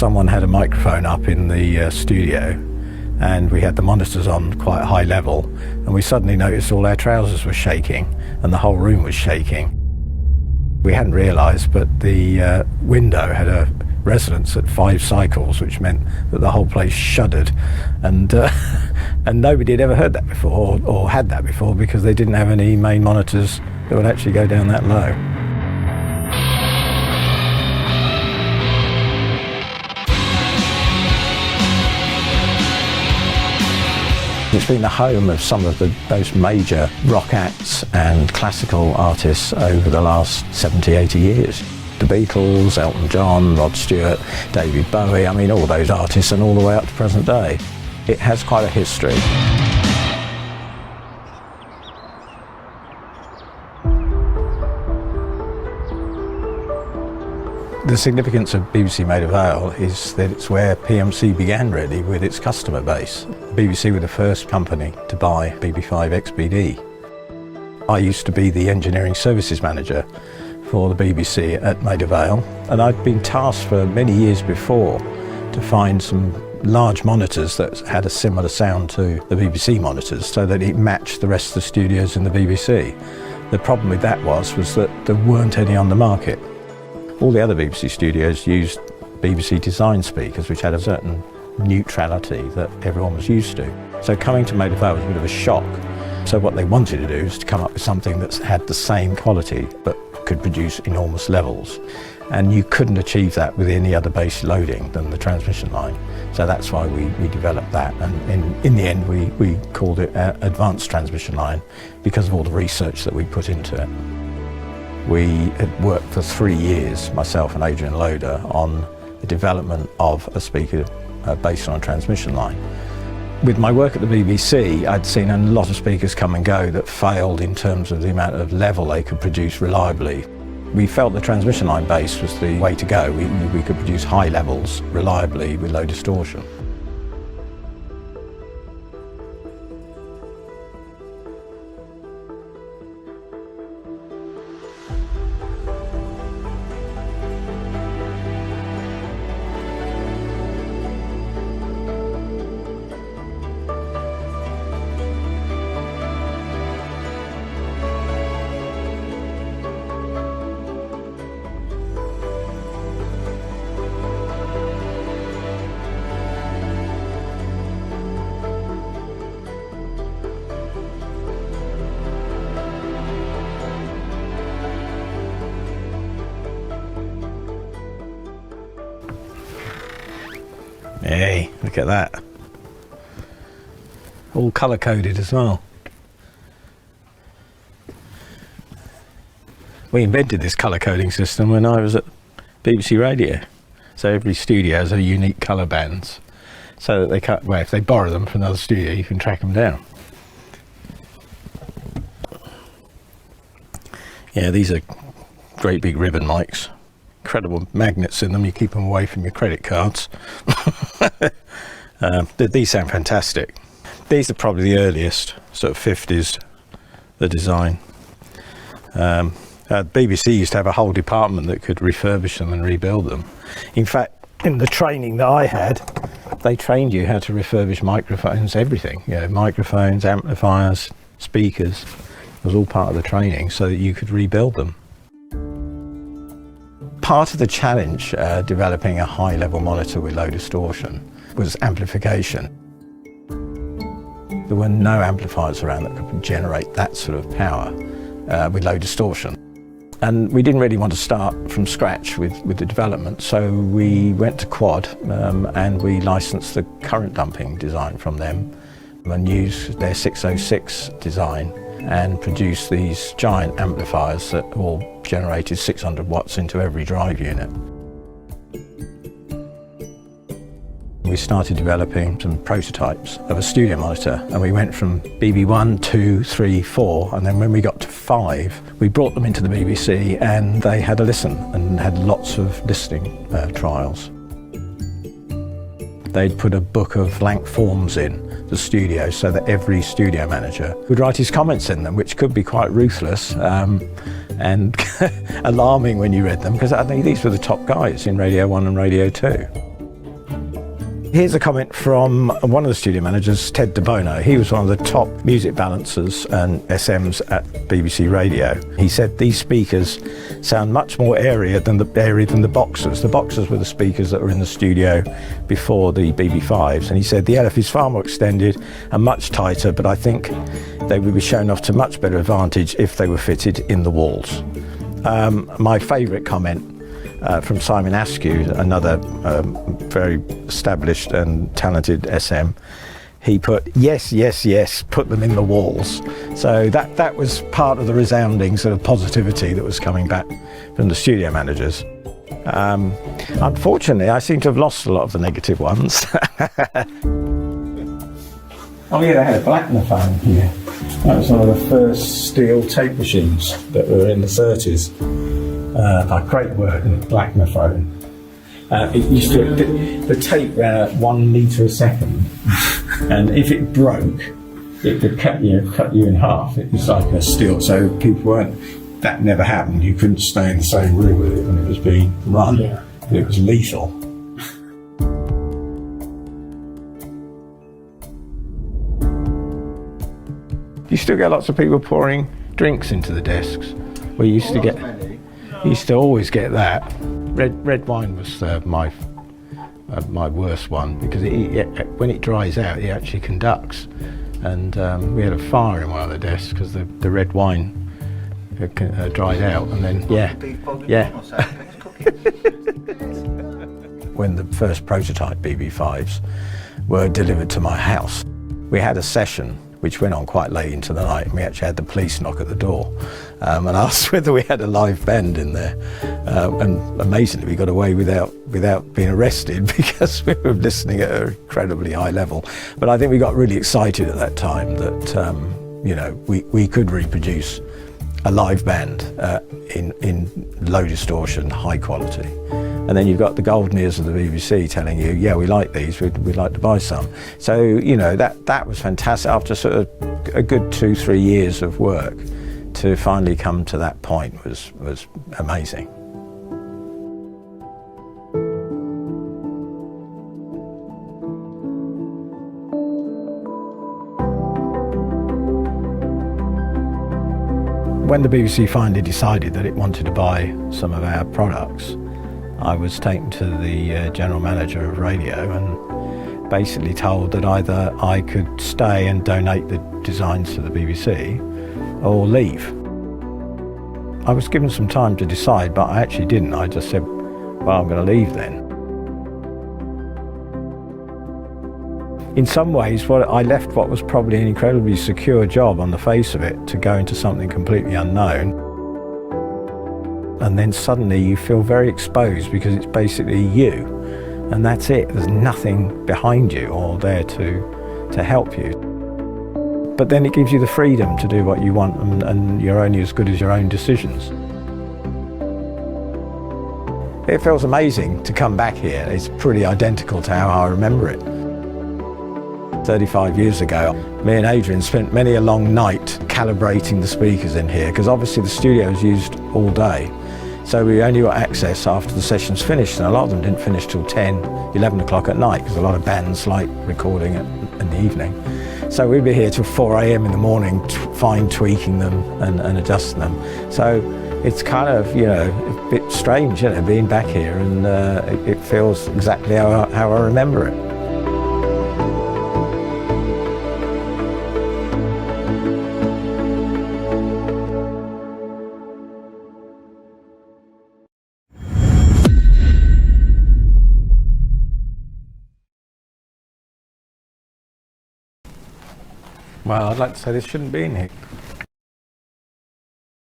someone had a microphone up in the studio, and we had the monitors on quite high level, and we suddenly noticed all our trousers were shaking and the whole room was shaking. We hadn't realised, but the window had a resonance at 5 cycles, which meant that the whole place shuddered, and nobody had ever heard that before or had that before, because they didn't have any main monitors that would actually go down that low. It's been the home of some of the most major rock acts and classical artists over the last 70, 80 years. The Beatles, Elton John, Rod Stewart, David Bowie, I mean all those artists, and all the way up to present day. It has quite a history. The significance of BBC Maida Vale is that it's where PMC began, really, with its customer base. BBC were the first company to buy BB5 XBD. I used to be the engineering services manager for the BBC at Maida Vale, and I'd been tasked for many years before to find some large monitors that had a similar sound to the BBC monitors, so that it matched the rest of the studios in the BBC. The problem with that was that there weren't any on the market. All the other BBC studios used BBC design speakers, which had a certain neutrality that everyone was used to. So coming to Maida Vale was a bit of a shock. So what they wanted to do is to come up with something that had the same quality but could produce enormous levels. And you couldn't achieve that with any other base loading than the transmission line. So that's why we developed that. And in the end, we called it Advanced Transmission Line because of all the research that we put into it. We had worked for 3 years, myself and Adrian Loader, on the development of a speaker based on a transmission line. With my work at the BBC, I'd seen a lot of speakers come and go that failed in terms of the amount of level they could produce reliably. We felt the transmission line base was the way to go. We could produce high levels reliably with low distortion. Hey, look at that. All colour-coded as well. We invented this colour-coding system when I was at BBC Radio. So every studio has a unique colour bands, so that they can't, well, if they borrow them from another studio, you can track them down. Yeah, these are great big ribbon mics. Incredible magnets in them, you keep them away from your credit cards. These sound fantastic. These are probably the earliest, sort of 50s, the design. BBC used to have a whole department that could refurbish them and rebuild them. In fact, in the training that I had, they trained you how to refurbish microphones, everything. You know, microphones, amplifiers, speakers. It was all part of the training so that you could rebuild them. Part of the challenge developing a high-level monitor with low distortion was amplification. There were no amplifiers around that could generate that sort of power with low distortion. And we didn't really want to start from scratch with the development, so we went to Quad and we licensed the current dumping design from them and used their 606 design and produced these giant amplifiers that all generated 600 watts into every drive unit. We started developing some prototypes of a studio monitor, and we went from BB1, 2, 3, 4, and then when we got to 5, we brought them into the BBC and they had a listen and had lots of listening trials. They'd put a book of blank forms in the studio so that every studio manager would write his comments in them, which could be quite ruthless and alarming when you read them, because I think these were the top guys in Radio 1 and Radio 2. Here's a comment from one of the studio managers, Ted DeBono. He was one of the top music balancers and SMs at BBC Radio. He said these speakers sound much more airy than the Boxers. The Boxers were the speakers that were in the studio before the BB5s, and he said the LF is far more extended and much tighter, but I think they would be shown off to much better advantage if they were fitted in the walls. My favourite comment from Simon Askew, another very established and talented SM, he put, yes, yes, yes, put them in the walls. So that was part of the resounding sort of positivity that was coming back from the studio managers. Unfortunately, I seem to have lost a lot of the negative ones. Oh yeah, they had a Blackmaphone here. That was one of the first steel tape machines that were in the 30s. By great work, Blackmaphone. It used to, the tape ran at 1 metre a second, and if it broke, it could cut you in half. It was like a steel, so people weren't. That never happened. You couldn't stay in the same room with it when it was being run. Yeah. It was lethal. You still get lots of people pouring drinks into the desks. We used to get. Used to always get that. Red wine was my worst one, because when it dries out, it actually conducts. And we had a fire in one of the desks because the red wine dried out, and then yeah. When the first prototype BB5s were delivered to my house, we had a session which went on quite late into the night, and we actually had the police knock at the door and asked whether we had a live band in there. And amazingly, we got away without being arrested because we were listening at an incredibly high level. But I think we got really excited at that time that we could reproduce a live band in low distortion, high quality. And then you've got the golden ears of the BBC telling you, yeah, we like these, we'd like to buy some. So, that was fantastic. After sort of a good 2-3 years of work, to finally come to that point was amazing. When the BBC finally decided that it wanted to buy some of our products, I was taken to the general manager of radio and basically told that either I could stay and donate the designs to the BBC or leave. I was given some time to decide, but I actually didn't. I just said, well, I'm going to leave then. In some ways, I left what was probably an incredibly secure job on the face of it to go into something completely unknown. And then suddenly you feel very exposed because it's basically you, and that's it. There's nothing behind you or there to help you. But then it gives you the freedom to do what you want, and you're only as good as your own decisions. It feels amazing to come back here. It's pretty identical to how I remember it. 35 years ago, me and Adrian spent many a long night calibrating the speakers in here, because obviously the studio is used all day. So we only got access after the session's finished, and a lot of them didn't finish till 10, 11 o'clock at night, because a lot of bands like recording in the evening. So we'd be here till 4 a.m. in the morning, fine tweaking them and adjusting them. So it's kind of, a bit strange, being back here, and it feels exactly how I remember it. Well, I'd like to say this shouldn't be in here.